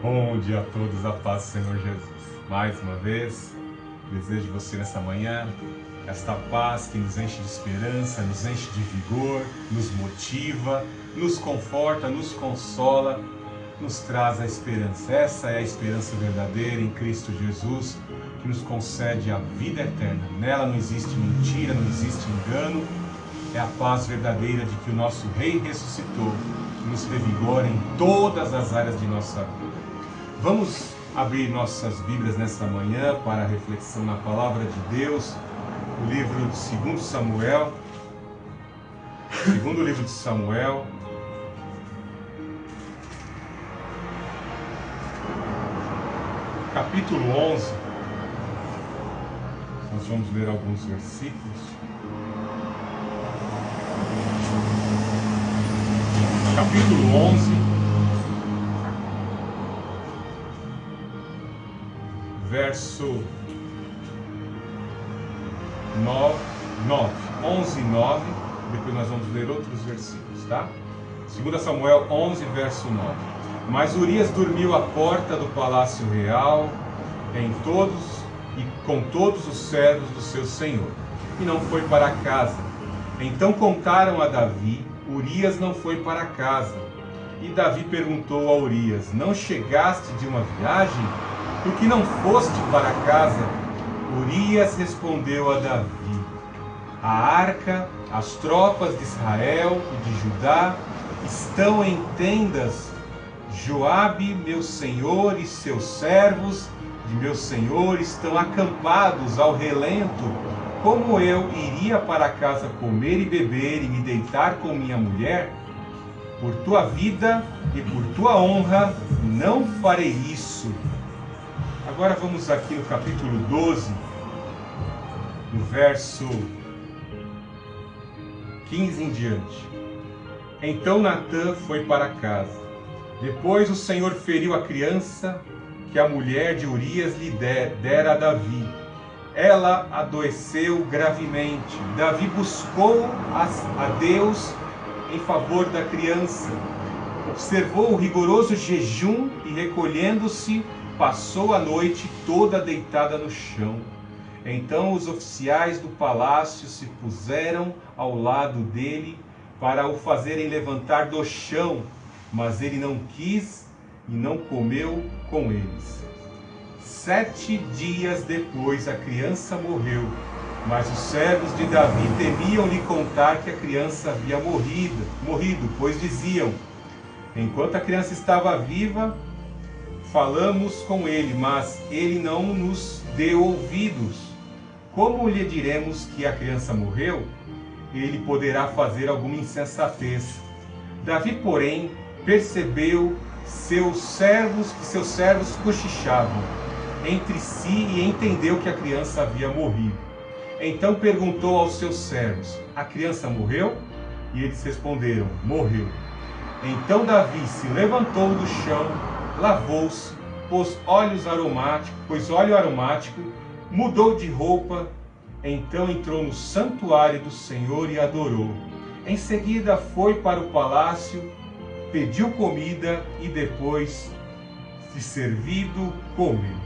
Bom dia a todos, a paz do Senhor Jesus. Mais uma vez, desejo você nessa manhã esta paz que nos enche de esperança, nos enche de vigor, nos motiva, nos conforta, nos consola, nos traz a esperança. Essa é a esperança verdadeira em Cristo Jesus, que nos concede a vida eterna. Nela não existe mentira, não existe engano. É a paz verdadeira de que o nosso Rei ressuscitou, que nos revigora em todas as áreas de nossa vida. Vamos abrir nossas Bíblias nesta manhã para a reflexão na Palavra de Deus, o livro de 2 Samuel, segundo livro de Samuel, capítulo 11. Nós vamos ler alguns versículos. Capítulo 11. Verso 11 e 9, depois nós vamos ler outros versículos, tá? 2 Samuel 11, verso 9. Mas Urias dormiu à porta do palácio real, com todos os servos do seu senhor, e não foi para casa. Então contaram a Davi, Urias não foi para casa. E Davi perguntou a Urias: não chegaste de uma viagem? Por que não foste para casa? Urias respondeu a Davi: a arca, as tropas de Israel e de Judá estão em tendas. Joabe, meu senhor, e seus servos de meu senhor estão acampados ao relento. Como eu iria para casa comer e beber e me deitar com minha mulher? Por tua vida e por tua honra não farei isso. Agora vamos aqui no capítulo 12, no verso 15 em diante. Então Natã foi para casa. Depois o Senhor feriu a criança que a mulher de Urias lhe dera a Davi. Ela adoeceu gravemente. Davi buscou a Deus em favor da criança. Observou o rigoroso jejum e, recolhendo-se, passou a noite toda deitada no chão. Então os oficiais do palácio se puseram ao lado dele para o fazerem levantar do chão, mas ele não quis e não comeu com eles. 7 dias depois a criança morreu, mas os servos de Davi temiam lhe contar que a criança havia morrido, pois diziam: enquanto a criança estava viva, falamos com ele, mas ele não nos deu ouvidos. Como lhe diremos que a criança morreu? Ele poderá fazer alguma insensatez. Davi, porém, percebeu que seus servos cochichavam entre si e entendeu que a criança havia morrido. Então perguntou aos seus servos: a criança morreu? E eles responderam: morreu. Então Davi se levantou do chão, lavou-se, pôs óleo aromático, mudou de roupa, então entrou no santuário do Senhor e adorou. Em seguida foi para o palácio, pediu comida e depois de servido, comeu.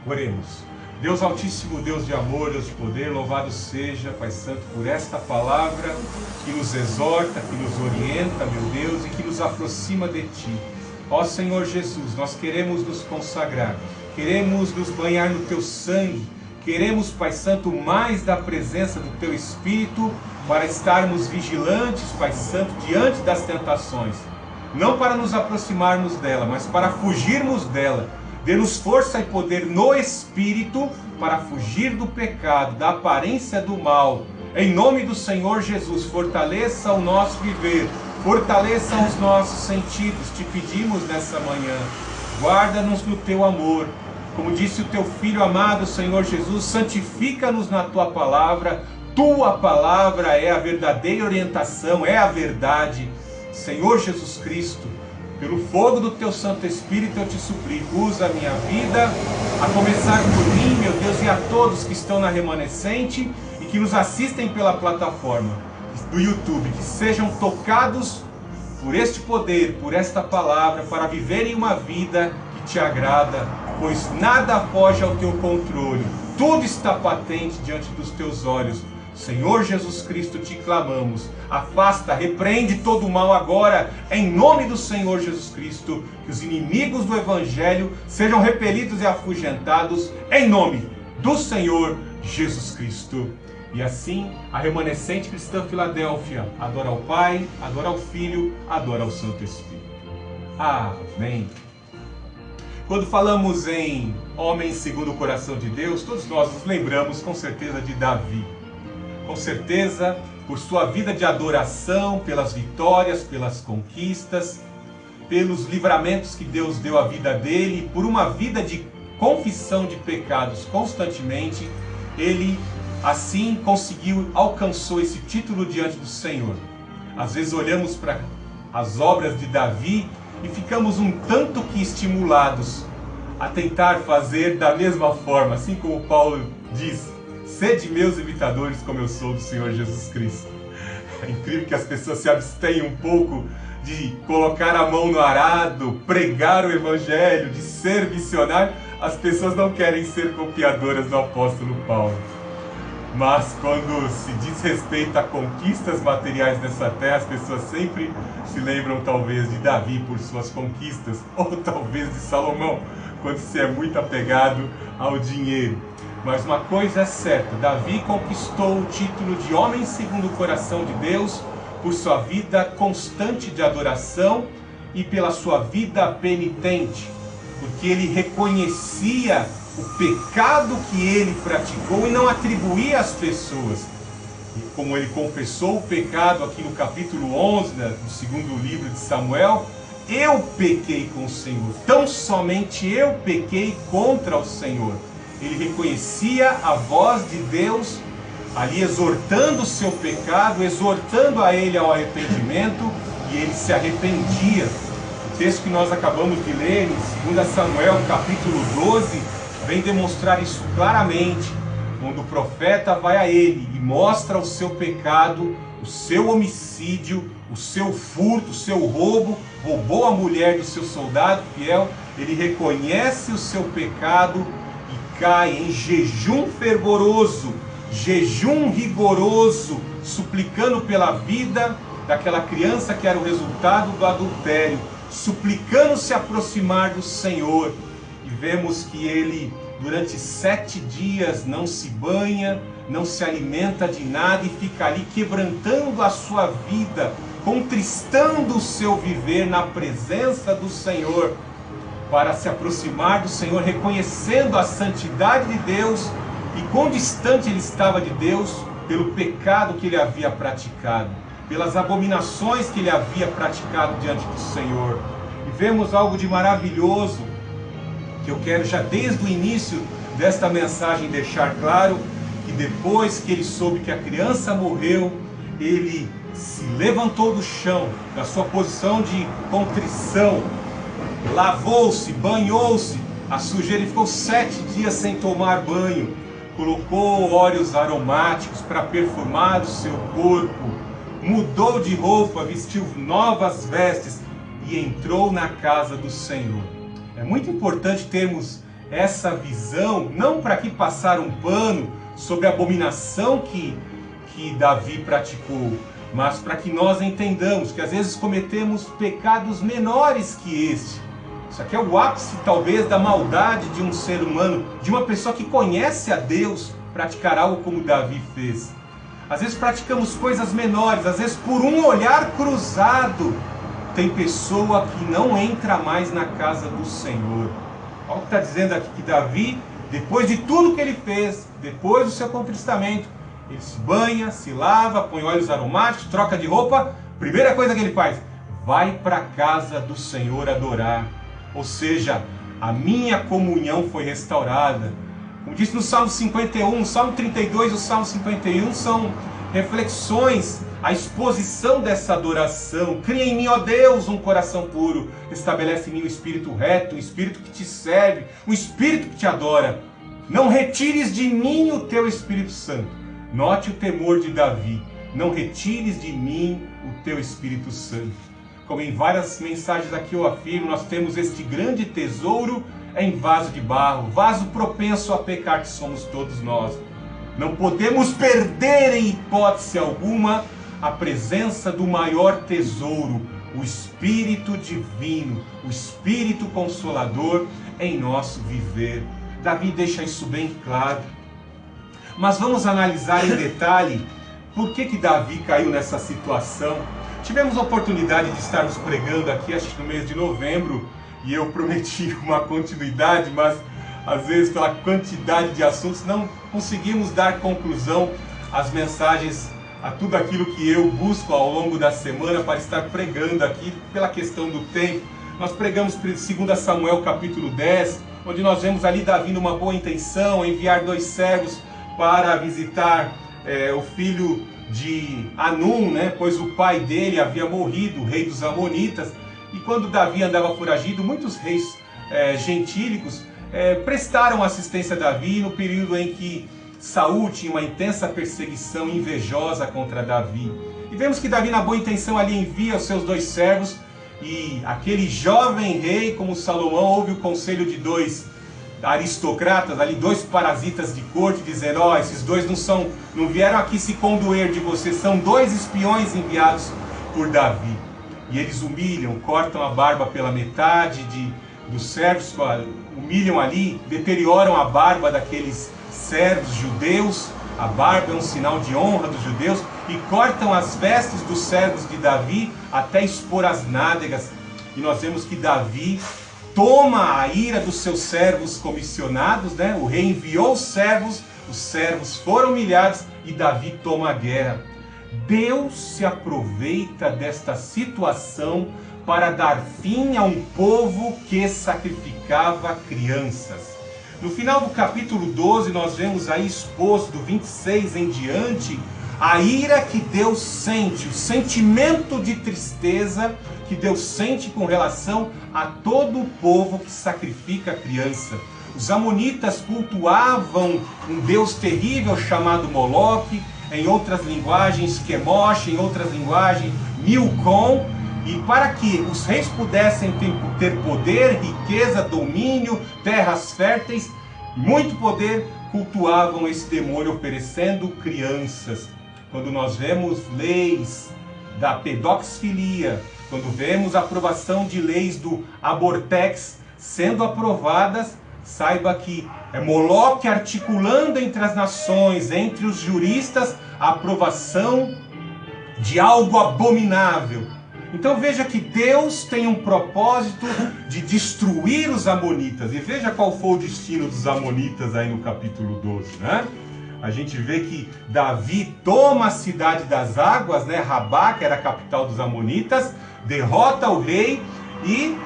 Oremos. Deus Altíssimo, Deus de amor, Deus de poder, louvado seja, Pai Santo, por esta palavra que nos exorta, que nos orienta, meu Deus, e que nos aproxima de Ti. Ó Senhor Jesus, nós queremos nos consagrar, queremos nos banhar no Teu sangue, queremos, Pai Santo, mais da presença do Teu Espírito para estarmos vigilantes, Pai Santo, diante das tentações. Não para nos aproximarmos dela, mas para fugirmos dela. Dê-nos força e poder no Espírito para fugir do pecado, da aparência do mal. Em nome do Senhor Jesus, fortaleça o nosso viver, fortaleça os nossos sentidos. Te pedimos nessa manhã, guarda-nos no Teu amor. Como disse o Teu Filho amado, Senhor Jesus, santifica-nos na Tua palavra. Tua palavra é a verdadeira orientação, é a verdade. Senhor Jesus Cristo, pelo fogo do Teu Santo Espírito eu te suplico, usa a minha vida, a começar por mim, meu Deus, e a todos que estão na remanescente e que nos assistem pela plataforma do YouTube, que sejam tocados por este poder, por esta palavra, para viverem uma vida que te agrada, pois nada foge ao teu controle, tudo está patente diante dos teus olhos. Senhor Jesus Cristo, te clamamos, afasta, repreende todo o mal agora, em nome do Senhor Jesus Cristo, que os inimigos do Evangelho sejam repelidos e afugentados, em nome do Senhor Jesus Cristo. E assim, a remanescente cristã Filadélfia adora ao Pai, adora ao Filho, adora ao Santo Espírito. Amém. Quando falamos em homens segundo o coração de Deus, todos nós nos lembramos com certeza de Davi. Com certeza, por sua vida de adoração, pelas vitórias, pelas conquistas, pelos livramentos que Deus deu à vida dele, por uma vida de confissão de pecados constantemente, ele assim alcançou esse título diante do Senhor. Às vezes olhamos para as obras de Davi e ficamos um tanto que estimulados a tentar fazer da mesma forma, assim como Paulo diz: sede meus imitadores como eu sou do Senhor Jesus Cristo. É incrível que as pessoas se abstenham um pouco de colocar a mão no arado, pregar o Evangelho, de ser missionário. As pessoas não querem ser copiadoras do apóstolo Paulo. Mas quando se diz respeito a conquistas materiais nessa terra, as pessoas sempre se lembram talvez de Davi por suas conquistas, ou talvez de Salomão, quando se é muito apegado ao dinheiro. Mas uma coisa é certa, Davi conquistou o título de homem segundo o coração de Deus por sua vida constante de adoração e pela sua vida penitente, porque ele reconhecia o pecado que ele praticou e não atribuía às pessoas. E como ele confessou o pecado aqui no capítulo 11 do segundo livro de Samuel: eu pequei com o Senhor, tão somente eu pequei contra o Senhor. Ele reconhecia a voz de Deus ali exortando o seu pecado, exortando a ele ao arrependimento, e ele se arrependia. O texto que nós acabamos de ler em 2 Samuel, capítulo 12, vem demonstrar isso claramente, quando o profeta vai a ele e mostra o seu pecado, o seu homicídio, o seu furto, o seu roubo, roubou a mulher do seu soldado fiel. Ele reconhece o seu pecado e cai em jejum fervoroso, jejum rigoroso, suplicando pela vida daquela criança que era o resultado do adultério, suplicando se aproximar do Senhor. E vemos que ele, durante 7 dias, não se banha, não se alimenta de nada e fica ali quebrantando a sua vida, contristando o seu viver na presença do Senhor, para se aproximar do Senhor, reconhecendo a santidade de Deus e quão distante ele estava de Deus pelo pecado que ele havia praticado, pelas abominações que ele havia praticado diante do Senhor. E vemos algo de maravilhoso, que eu quero já desde o início desta mensagem deixar claro, que depois que ele soube que a criança morreu, ele se levantou do chão, da sua posição de contrição, lavou-se, banhou-se, a sujeira, ele ficou 7 dias sem tomar banho, colocou óleos aromáticos para perfumar o seu corpo, mudou de roupa, vestiu novas vestes e entrou na casa do Senhor. É muito importante termos essa visão, não para que passar um pano sobre a abominação que Davi praticou, mas para que nós entendamos que às vezes cometemos pecados menores que este. Isso aqui é o ápice talvez da maldade de um ser humano, de uma pessoa que conhece a Deus, praticar algo como Davi fez. Às vezes praticamos coisas menores, às vezes por um olhar cruzado, tem pessoa que não entra mais na casa do Senhor. Olha o que está dizendo aqui, que Davi, depois de tudo que ele fez, depois do seu contristamento, ele se banha, se lava, põe óleos aromáticos, troca de roupa. Primeira coisa que ele faz: vai para a casa do Senhor adorar. Ou seja, a minha comunhão foi restaurada. Como disse no Salmo 51, o Salmo 32 e o Salmo 51 são reflexões, a exposição dessa adoração. Cria em mim, ó Deus, um coração puro. Estabelece em mim um espírito reto, um espírito que te serve, um espírito que te adora. Não retires de mim o teu Espírito Santo. Note o temor de Davi. Não retires de mim o teu Espírito Santo. como em várias mensagens aqui eu afirmo, nós temos este grande tesouro em vaso de barro, vaso propenso a pecar que somos todos nós. Não podemos perder em hipótese alguma a presença do maior tesouro, o Espírito Divino, o Espírito Consolador em nosso viver. Davi deixa isso bem claro. Mas vamos analisar em detalhe por que Davi caiu nessa situação. Tivemos a oportunidade de estarmos pregando aqui, acho que no mês de novembro, e eu prometi uma continuidade, mas às vezes pela quantidade de assuntos não conseguimos dar conclusão às mensagens, a tudo aquilo que eu busco ao longo da semana para estar pregando aqui pela questão do tempo. Nós pregamos 2 Samuel capítulo 10, onde nós vemos ali Davi numa boa intenção, enviar 2 servos para visitar o filho de Anum, pois o pai dele havia morrido, o rei dos Amonitas. E quando Davi andava foragido, muitos reis gentílicos prestaram assistência a Davi no período em que Saul tinha uma intensa perseguição invejosa contra Davi. E vemos que Davi, na boa intenção, ali envia os seus 2 servos, e aquele jovem rei, como Salomão, ouve o conselho de 2 aristocratas, ali 2 parasitas de corte, dizendo: esses 2 não vieram aqui se condoer de você, são 2 espiões enviados por Davi. E eles humilham, cortam a barba pela metade dos servos, humilham ali, deterioram a barba daqueles servos judeus. A barba é um sinal de honra dos judeus, e cortam as vestes dos servos de Davi até expor as nádegas. E nós vemos que Davi toma a ira dos seus servos comissionados, o rei enviou os servos foram humilhados e Davi toma a guerra. Deus se aproveita desta situação para dar fim a um povo que sacrificava crianças. No final do capítulo 12, nós vemos aí exposto, do 26 em diante, a ira que Deus sente, o sentimento de tristeza que Deus sente com relação a todo o povo que sacrifica a criança. Os amonitas cultuavam um deus terrível chamado Moloque, em outras linguagens Quemosh, em outras linguagens Milcom, e para que os reis pudessem ter poder, riqueza, domínio, terras férteis, muito poder, cultuavam esse demônio oferecendo crianças. Quando nós vemos leis da pedoxifilia, quando vemos a aprovação de leis do abortex sendo aprovadas, saiba que é Moloque articulando entre as nações, entre os juristas, a aprovação de algo abominável. Então veja que Deus tem um propósito de destruir os amonitas. E veja qual foi o destino dos amonitas aí no capítulo 12, A gente vê que Davi toma a cidade das águas, Rabá, que era a capital dos amonitas, derrota o rei e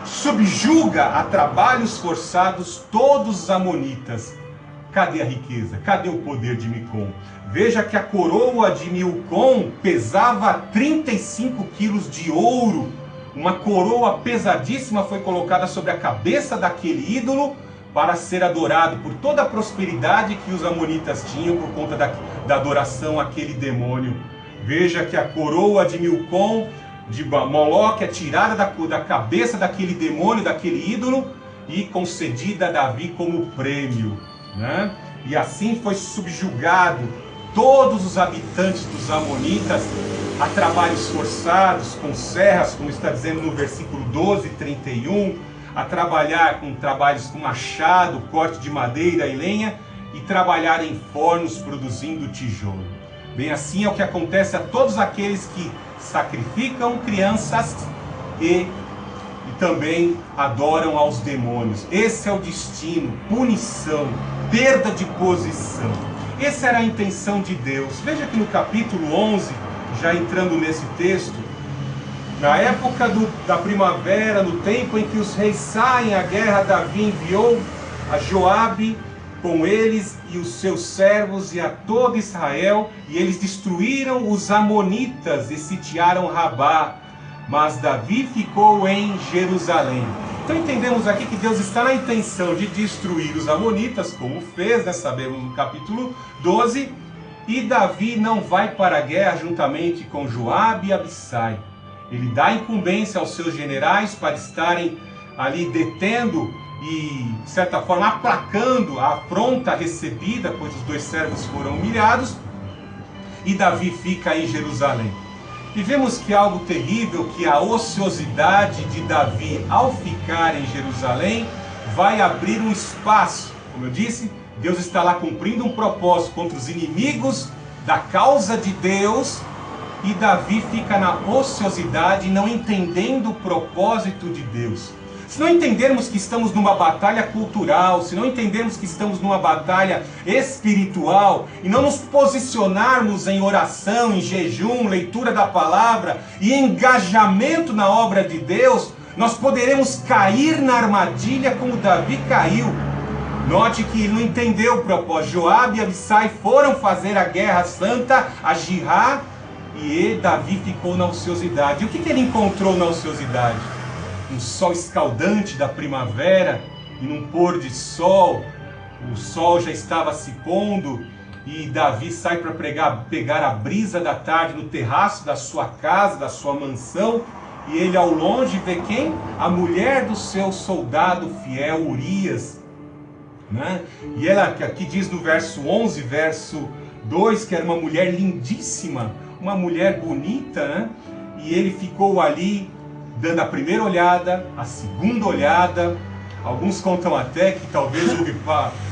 subjuga a trabalhos forçados todos os amonitas. Cadê a riqueza? Cadê o poder de Micom? Veja que a coroa de Milcom pesava 35 quilos de ouro. Uma coroa pesadíssima foi colocada sobre a cabeça daquele ídolo para ser adorado por toda a prosperidade que os amonitas tinham por conta da adoração àquele demônio. Veja que a coroa de Milcom, de Moloque, é tirada da cabeça daquele demônio, daquele ídolo, e concedida a Davi como prêmio. E assim foi subjugado todos os habitantes dos amonitas a trabalhos forçados, com serras, como está dizendo no versículo 12, 31, a trabalhar com trabalhos com machado, corte de madeira e lenha, e trabalhar em fornos produzindo tijolo. Bem, assim é o que acontece a todos aqueles que sacrificam crianças e também adoram aos demônios. Esse é o destino, punição, perda de posição. Essa era a intenção de Deus. Veja que no capítulo 11, já entrando nesse texto, na época da primavera, no tempo em que os reis saem à guerra, Davi enviou a Joabe com eles e os seus servos e a todo Israel, e eles destruíram os amonitas e sitiaram Rabá, mas Davi ficou em Jerusalém. Então entendemos aqui que Deus está na intenção de destruir os amonitas, como fez, sabemos no capítulo 12, e Davi não vai para a guerra juntamente com Joabe e Abissai. Ele dá incumbência aos seus generais para estarem ali detendo e, de certa forma, aplacando a afronta recebida, pois os 2 servos foram humilhados, e Davi fica em Jerusalém. E vemos que é algo terrível, que a ociosidade de Davi, ao ficar em Jerusalém, vai abrir um espaço. Como eu disse, Deus está lá cumprindo um propósito contra os inimigos da causa de Deus, e Davi fica na ociosidade, não entendendo o propósito de Deus. Se não entendermos que estamos numa batalha cultural, se não entendermos que estamos numa batalha espiritual, e não nos posicionarmos em oração, em jejum, leitura da palavra e engajamento na obra de Deus, nós poderemos cair na armadilha como Davi caiu. Note que ele não entendeu o propósito. Joabe e Abissai foram fazer a guerra santa, a jihad, e Davi ficou na ociosidade. E o que ele encontrou na ociosidade? Um sol escaldante da primavera, e num pôr de sol, o sol já estava se pondo, e Davi sai para pegar a brisa da tarde no terraço da sua casa, da sua mansão, e ele ao longe vê quem? A mulher do seu soldado fiel, Urias, né? E ela aqui diz no verso 11, verso 2, que era uma mulher lindíssima, uma mulher bonita, né? E ele ficou ali dando a primeira olhada, a segunda olhada. Alguns contam até que talvez houve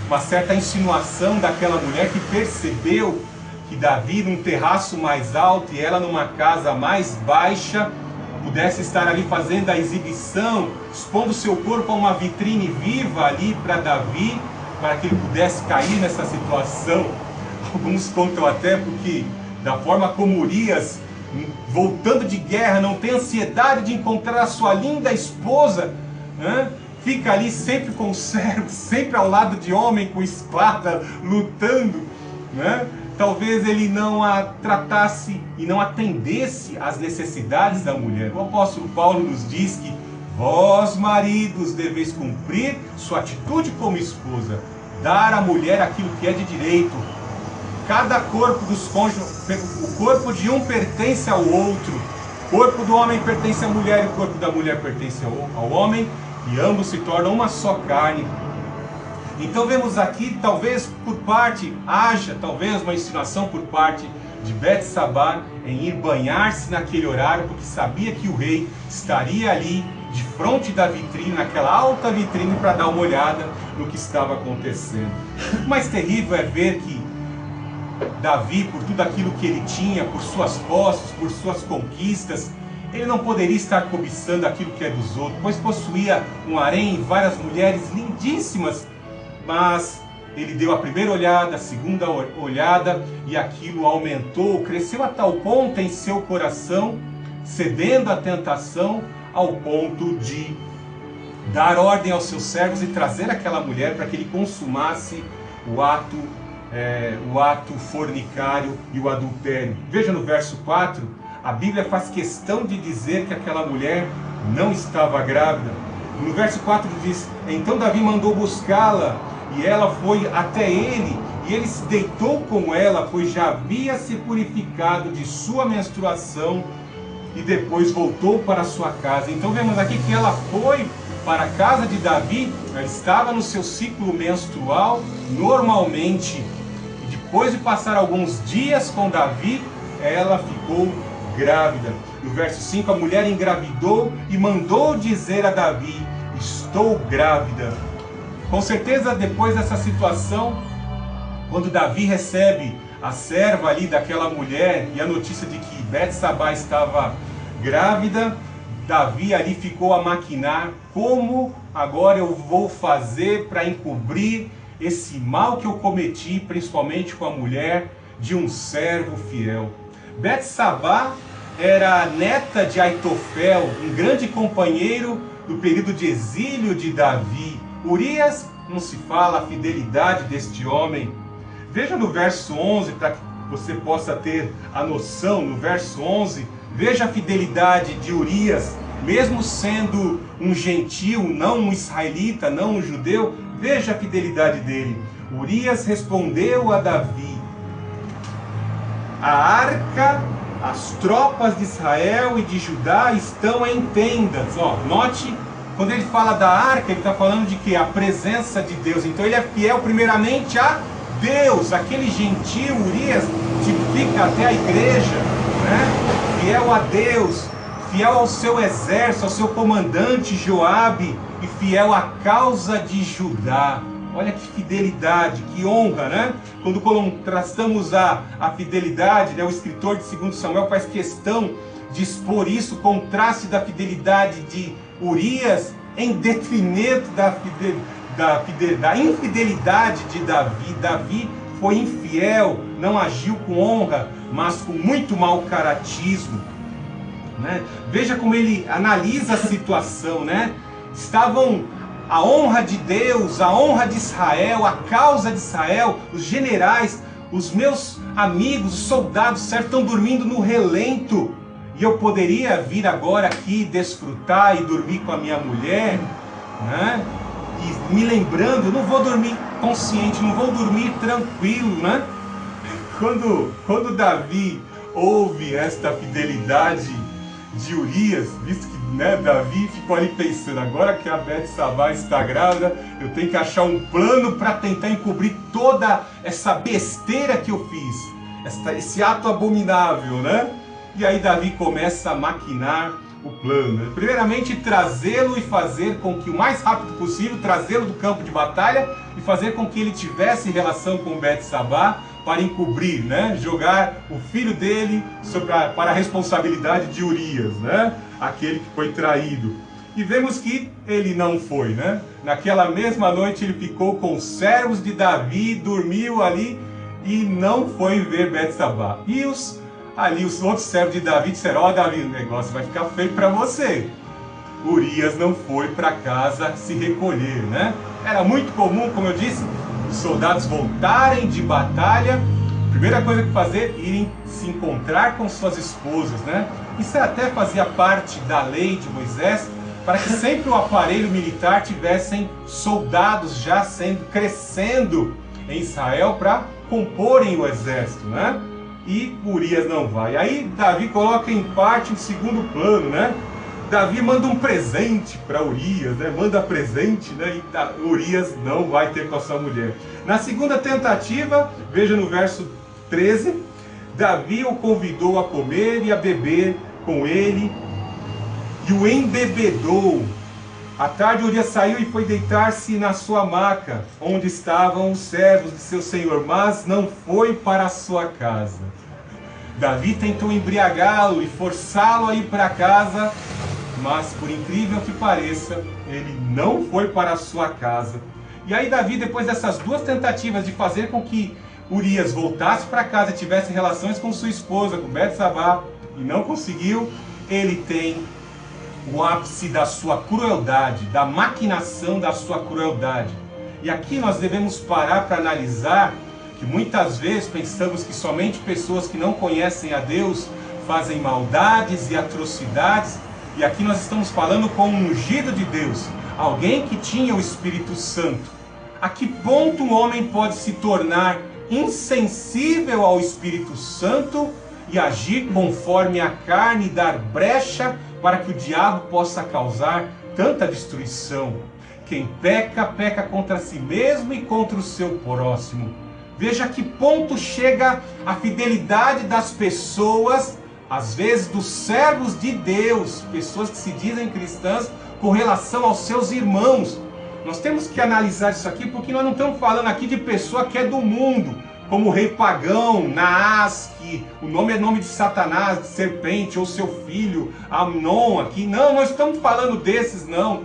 uma certa insinuação daquela mulher que percebeu que Davi num terraço mais alto e ela numa casa mais baixa pudesse estar ali fazendo a exibição, expondo seu corpo a uma vitrine viva ali para Davi, para que ele pudesse cair nessa situação. Alguns contam até porque da forma como Urias, voltando de guerra, não tem ansiedade de encontrar a sua linda esposa, né? Fica ali sempre com servos, sempre ao lado de homem com espada, lutando, né? Talvez ele não a tratasse e não atendesse às necessidades da mulher. O apóstolo Paulo nos diz que vós, maridos, deveis cumprir sua atitude como esposa, dar à mulher aquilo que é de direito. Cada corpo dos cônjuges, o corpo de um pertence ao outro. O corpo do homem pertence à mulher e o corpo da mulher pertence ao homem, e ambos se tornam uma só carne. Então vemos aqui, talvez por parte, haja talvez uma insinuação por parte de Betsabá em ir banhar-se naquele horário, porque sabia que o rei estaria ali, de frente da vitrine, naquela alta vitrine, para dar uma olhada no que estava acontecendo. O mais terrível é ver que Davi, por tudo aquilo que ele tinha, por suas posses, por suas conquistas, ele não poderia estar cobiçando aquilo que é dos outros, pois possuía um harém e várias mulheres lindíssimas, mas ele deu a primeira olhada, a segunda olhada, e aquilo aumentou, cresceu a tal ponto em seu coração, cedendo à tentação, ao ponto de dar ordem aos seus servos e trazer aquela mulher para que ele consumasse o ato fornicário e o adultério. Veja no verso 4, a Bíblia faz questão de dizer que aquela mulher não estava grávida. No verso 4 diz: então Davi mandou buscá-la, e ela foi até ele, e ele se deitou com ela, pois já havia se purificado de sua menstruação, e depois voltou para sua casa. Então vemos aqui que ela foi para a casa de Davi, ela estava no seu ciclo menstrual normalmente, e depois de passar alguns dias com Davi, ela ficou grávida. No verso 5, a mulher engravidou e mandou dizer a Davi: estou grávida. Com certeza, depois dessa situação, quando Davi recebe a serva ali daquela mulher e a notícia de que Betsabá estava grávida, Davi ali ficou a maquinar: como agora eu vou fazer para encobrir esse mal que eu cometi, principalmente com a mulher de um servo fiel. Betsabá era a neta de Aitofel, um grande companheiro do período de exílio de Davi. Urias, não se fala a fidelidade deste homem. Veja no verso 11, para que você possa ter a noção, no verso 11, veja a fidelidade de Urias, mesmo sendo um gentil, não um israelita, não um judeu, veja a fidelidade dele. Urias respondeu a Davi: a as tropas de Israel e de Judá estão em tendas. Ó, note, quando ele fala da arca, ele está falando de que? A presença de Deus. Então ele é fiel primeiramente a Deus. Aquele gentio, Urias, tipifica até a igreja, né? Fiel a Deus, fiel ao seu exército, ao seu comandante Joabe, e fiel à causa de Judá. Olha que fidelidade, que honra, né? Quando contrastamos a fidelidade, né? O escritor de 2 Samuel faz questão de expor isso, o contraste da fidelidade de Urias em detrimento da infidelidade de Davi. Davi foi infiel, não agiu com honra, mas com muito mau caratismo, né? Veja como ele analisa a situação, né? Estavam a honra de Deus, a honra de Israel, a causa de Israel, os generais, os meus amigos, os soldados, certo, estão dormindo no relento. E eu poderia vir agora aqui desfrutar e dormir com a minha mulher, né? E me lembrando, eu não vou dormir consciente, não vou dormir tranquilo, né? Quando Davi ouve esta fidelidade de Urias, visto que, né, Davi ficou ali pensando, agora que a Betsabá está grávida, eu tenho que achar um plano para tentar encobrir toda essa besteira que eu fiz, esse ato abominável, né? E aí Davi começa a maquinar o plano. Primeiramente, trazê-lo e fazer com que o mais rápido possível, trazê-lo do campo de batalha e fazer com que ele tivesse relação com Betsabá para encobrir, né? Jogar o filho dele para a responsabilidade de Urias, né? Aquele que foi traído. E vemos que ele não foi, né? Naquela mesma noite ele ficou com os servos de Davi, dormiu ali e não foi ver Betsabá. E os outros servos de Davi disseram: ó, Davi, o negócio vai ficar feio para você. Urias não foi para casa se recolher, né? Era muito comum, como eu disse, os soldados voltarem de batalha, primeira coisa que fazer, irem se encontrar com suas esposas, né? Isso até fazia parte da lei de Moisés, para que sempre o aparelho militar tivessem soldados já crescendo em Israel para comporem o exército, né? E Urias não vai. Aí Davi coloca em parte um segundo plano, né? Davi manda um presente para Urias, né? Manda presente, né? E Urias não vai ter com a sua mulher. Na segunda tentativa, veja no verso 13, Davi o convidou a comer e a beber com ele e o embebedou. À tarde Urias saiu e foi deitar-se na sua maca, onde estavam os servos de seu senhor, mas não foi para a sua casa. Davi tentou embriagá-lo e forçá-lo a ir para casa, mas por incrível que pareça, ele não foi para a sua casa. E aí Davi, depois dessas duas tentativas de fazer com que Urias voltasse para casa e tivesse relações com sua esposa, com Betsabá, e não conseguiu, ele tem o ápice da sua crueldade, da maquinação da sua crueldade. E aqui nós devemos parar para analisar que muitas vezes pensamos que somente pessoas que não conhecem a Deus fazem maldades e atrocidades, e aqui nós estamos falando com um ungido de Deus, alguém que tinha o Espírito Santo. A que ponto um homem pode se tornar insensível ao Espírito Santo e agir conforme a carne e dar brecha para que o diabo possa causar tanta destruição? Quem peca, peca contra si mesmo e contra o seu próximo. Veja a que ponto chega a fidelidade das pessoas, às vezes dos servos de Deus, pessoas que se dizem cristãs, com relação aos seus irmãos. Nós temos que analisar isso aqui, porque nós não estamos falando aqui de pessoa que é do mundo, como o rei pagão, Naás, que o nome é nome de Satanás, de serpente, ou seu filho, Amnon aqui. Não, nós estamos falando desses não,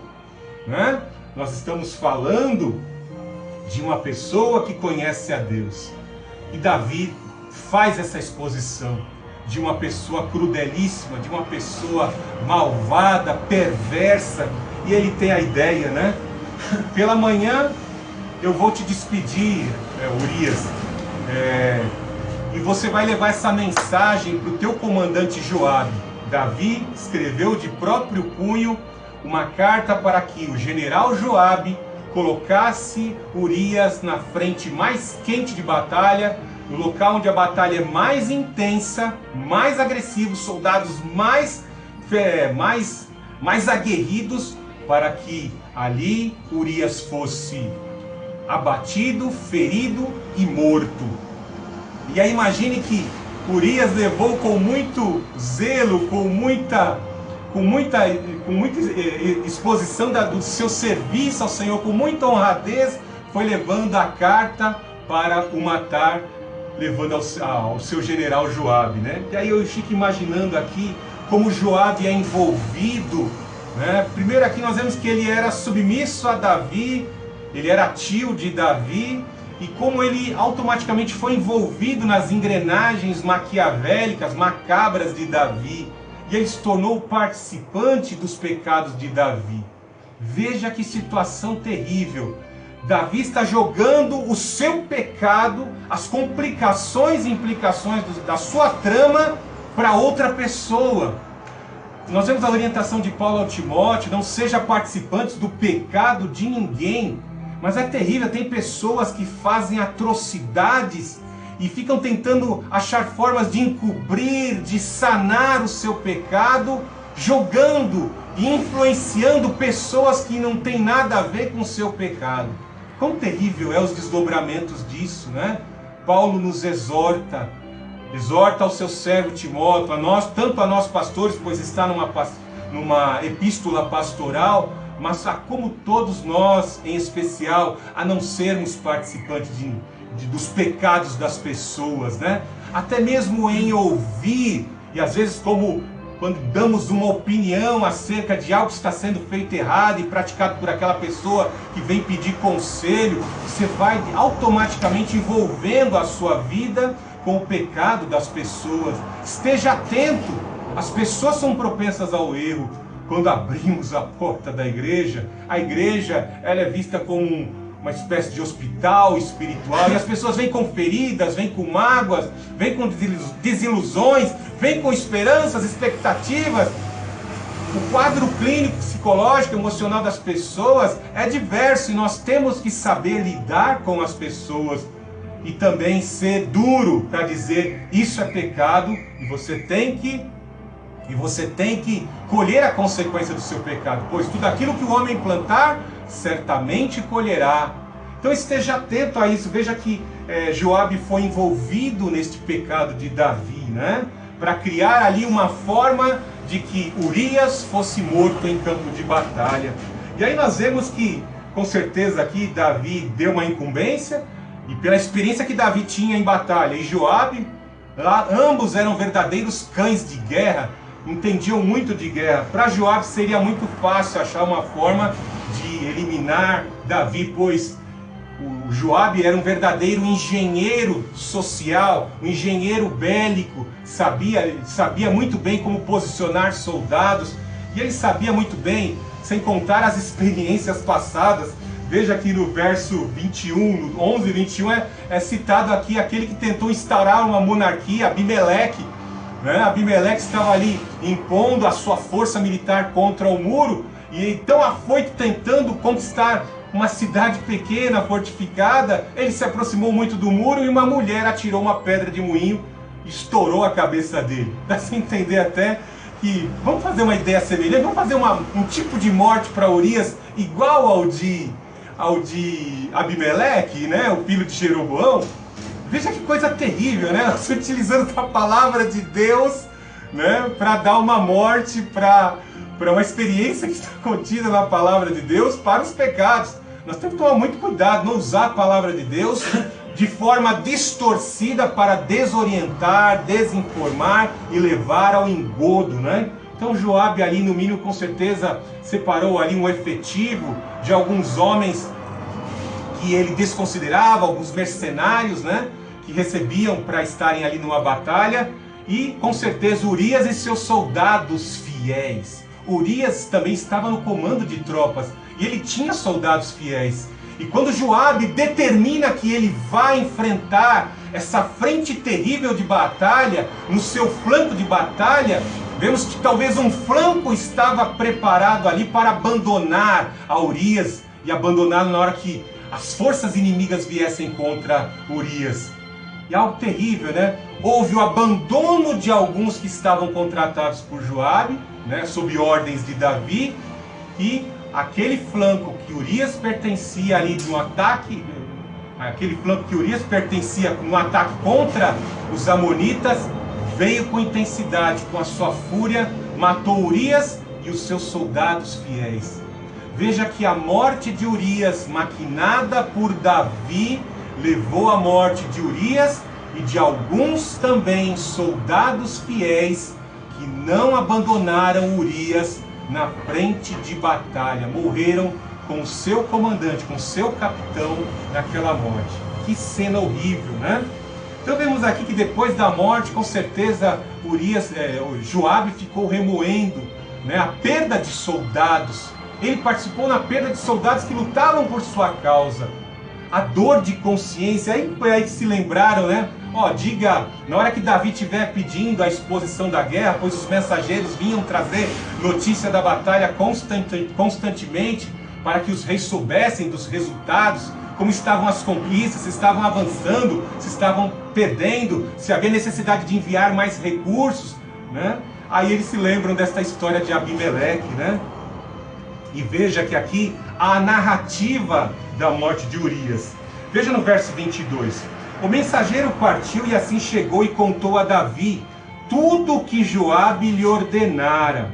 né? Nós estamos falando de uma pessoa que conhece a Deus. E Davi faz essa exposição de uma pessoa crudelíssima, de uma pessoa malvada, perversa, e ele tem a ideia, né? Pela manhã eu vou te despedir, Urias, e você vai levar essa mensagem para o teu comandante Joabe. Davi escreveu de próprio punho uma carta para que o general Joabe colocasse Urias na frente mais quente de batalha no local onde a batalha é mais intensa, mais agressiva, soldados mais aguerridos, para que ali Urias fosse abatido, ferido e morto. E aí imagine que Urias levou com muito zelo, com muita exposição do seu serviço ao Senhor, com muita honradez, foi levando a carta para o matar, levando ao seu general Joabe, né? E aí eu fico imaginando aqui como Joabe é envolvido, né? Primeiro aqui nós vemos que ele era submisso a Davi, ele era tio de Davi, e como ele automaticamente foi envolvido nas engrenagens maquiavélicas, macabras de Davi, e ele se tornou participante dos pecados de Davi. Veja que situação terrível. Davi está jogando o seu pecado, as complicações e implicações da sua trama para outra pessoa. Nós vemos a orientação de Paulo ao Timóteo: não seja participante do pecado de ninguém. Mas é terrível, tem pessoas que fazem atrocidades e ficam tentando achar formas de encobrir, de sanar o seu pecado, jogando e influenciando pessoas que não têm nada a ver com o seu pecado. Quão terrível é os desdobramentos disso, né? Paulo nos exorta ao seu servo Timóteo, tanto a nós pastores, pois está numa epístola pastoral, mas a como todos nós, em especial, a não sermos participantes dos pecados das pessoas, né? Até mesmo em ouvir, e às vezes quando damos uma opinião acerca de algo que está sendo feito errado e praticado por aquela pessoa que vem pedir conselho, você vai automaticamente envolvendo a sua vida com o pecado das pessoas. Esteja atento, as pessoas são propensas ao erro. Quando abrimos a porta da igreja, a igreja ela é vista como uma espécie de hospital espiritual, e as pessoas vêm com feridas, vêm com mágoas, vêm com desilusões, vêm com esperanças, expectativas. O quadro clínico, psicológico, emocional das pessoas é diverso, e nós temos que saber lidar com as pessoas e também ser duro para dizer: isso é pecado e você tem que colher a consequência do seu pecado, pois tudo aquilo que o homem plantar, certamente colherá. Então esteja atento a isso. Veja que Joabe foi envolvido neste pecado de Davi, né? Para criar ali uma forma de que Urias fosse morto em campo de batalha. E aí nós vemos que, com certeza aqui, Davi deu uma incumbência, e pela experiência que Davi tinha em batalha, e Joabe, lá, ambos eram verdadeiros cães de guerra, entendiam muito de guerra. Para Joabe seria muito fácil achar uma forma de eliminar Davi, pois o Joabe era um verdadeiro engenheiro social, um engenheiro bélico, sabia muito bem como posicionar soldados, e ele sabia muito bem, sem contar as experiências passadas. Veja aqui no verso 21, no 11 e 21, é citado aqui aquele que tentou instaurar uma monarquia, Abimeleque, né? Abimeleque estava ali impondo a sua força militar contra o muro, e então afoito tentando conquistar uma cidade pequena, fortificada, ele se aproximou muito do muro e uma mulher atirou uma pedra de moinho e estourou a cabeça dele. Dá para entender até que, vamos fazer uma ideia semelhante, vamos fazer um tipo de morte para Urias igual ao de Abimeleque, né? O filho de Jeroboão. Veja que coisa terrível, né? Você utilizando a palavra de Deus, né, para dar uma morte, para uma experiência que está contida na palavra de Deus para os pecados. Nós temos que tomar muito cuidado, não usar a palavra de Deus de forma distorcida para desorientar, desinformar e levar ao engodo, né? Então Joabe ali, no mínimo, com certeza separou ali um efetivo de alguns homens que ele desconsiderava, alguns mercenários, né, que recebiam para estarem ali numa batalha, e com certeza Urias e seus soldados fiéis. Urias também estava no comando de tropas e ele tinha soldados fiéis. E quando Joabe determina que ele vai enfrentar essa frente terrível de batalha, no seu flanco de batalha, vemos que talvez um flanco estava preparado ali para abandonar a Urias e abandoná-lo na hora que as forças inimigas viessem contra Urias. E algo terrível, né? Houve o abandono de alguns que estavam contratados por Joabe, né, sob ordens de Davi, e aquele flanco que Urias pertencia ali de um ataque, aquele flanco que Urias pertencia no ataque contra os amonitas, veio com intensidade, com a sua fúria, matou Urias e os seus soldados fiéis. Veja que a morte de Urias, maquinada por Davi, levou à morte de Urias e de alguns também soldados fiéis que não abandonaram Urias na frente de batalha. Morreram com o seu comandante, com o seu capitão naquela morte. Que cena horrível, né? Então vemos aqui que depois da morte, com certeza, Joabe ficou remoendo, né, a perda de soldados. Ele participou na perda de soldados que lutavam por sua causa. A dor de consciência, aí foi aí que se lembraram, né? Diga, na hora que Davi estiver pedindo a exposição da guerra, pois os mensageiros vinham trazer notícia da batalha constantemente, para que os reis soubessem dos resultados, como estavam as conquistas, se estavam avançando, se estavam perdendo, se havia necessidade de enviar mais recursos, né? Aí eles se lembram desta história de Abimeleque, né? E veja que aqui há a narrativa da morte de Urias. Veja no verso 22. O mensageiro partiu e assim chegou e contou a Davi tudo o que Joabe lhe ordenara.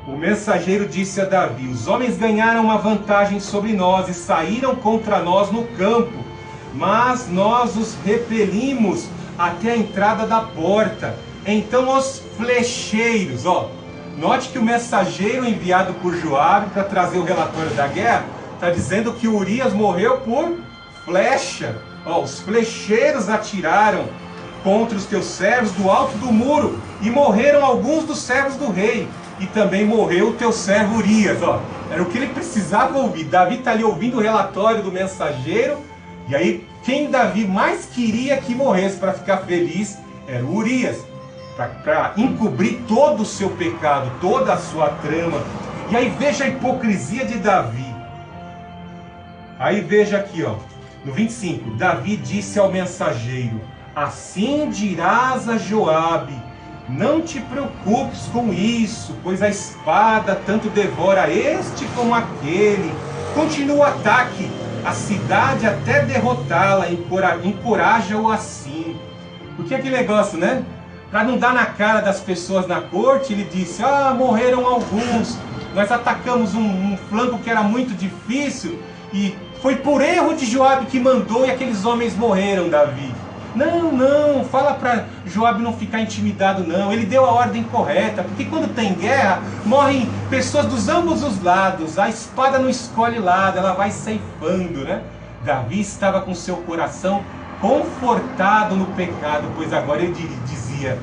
O mensageiro disse a Davi: os homens ganharam uma vantagem sobre nós e saíram contra nós no campo, mas nós os repelimos até a entrada da porta. Então os flecheiros, note que o mensageiro enviado por Joabe para trazer o relatório da guerra está dizendo que Urias morreu por flecha. Os flecheiros atiraram contra os teus servos do alto do muro e morreram alguns dos servos do rei. E também morreu o teu servo Urias. Era o que ele precisava ouvir. Davi está ali ouvindo o relatório do mensageiro. E aí, quem Davi mais queria que morresse para ficar feliz era o Urias. Para encobrir todo o seu pecado, toda a sua trama. E aí veja a hipocrisia de Davi. Aí veja aqui, no 25. Davi disse ao mensageiro: assim dirás a Joabe: não te preocupes com isso, pois a espada tanto devora este como aquele. Continua o ataque, a cidade até derrotá-la, encoraja-o assim. Porque aquele negócio, né? Para não dar na cara das pessoas na corte, ele disse: morreram alguns, nós atacamos um flanco que era muito difícil, e foi por erro de Joabe que mandou e aqueles homens morreram, Davi. Não, fala para Joabe não ficar intimidado não, ele deu a ordem correta, porque quando tem guerra, morrem pessoas dos ambos os lados, a espada não escolhe lado, ela vai ceifando, né? Davi estava com seu coração confortado no pecado, pois agora ele dizia: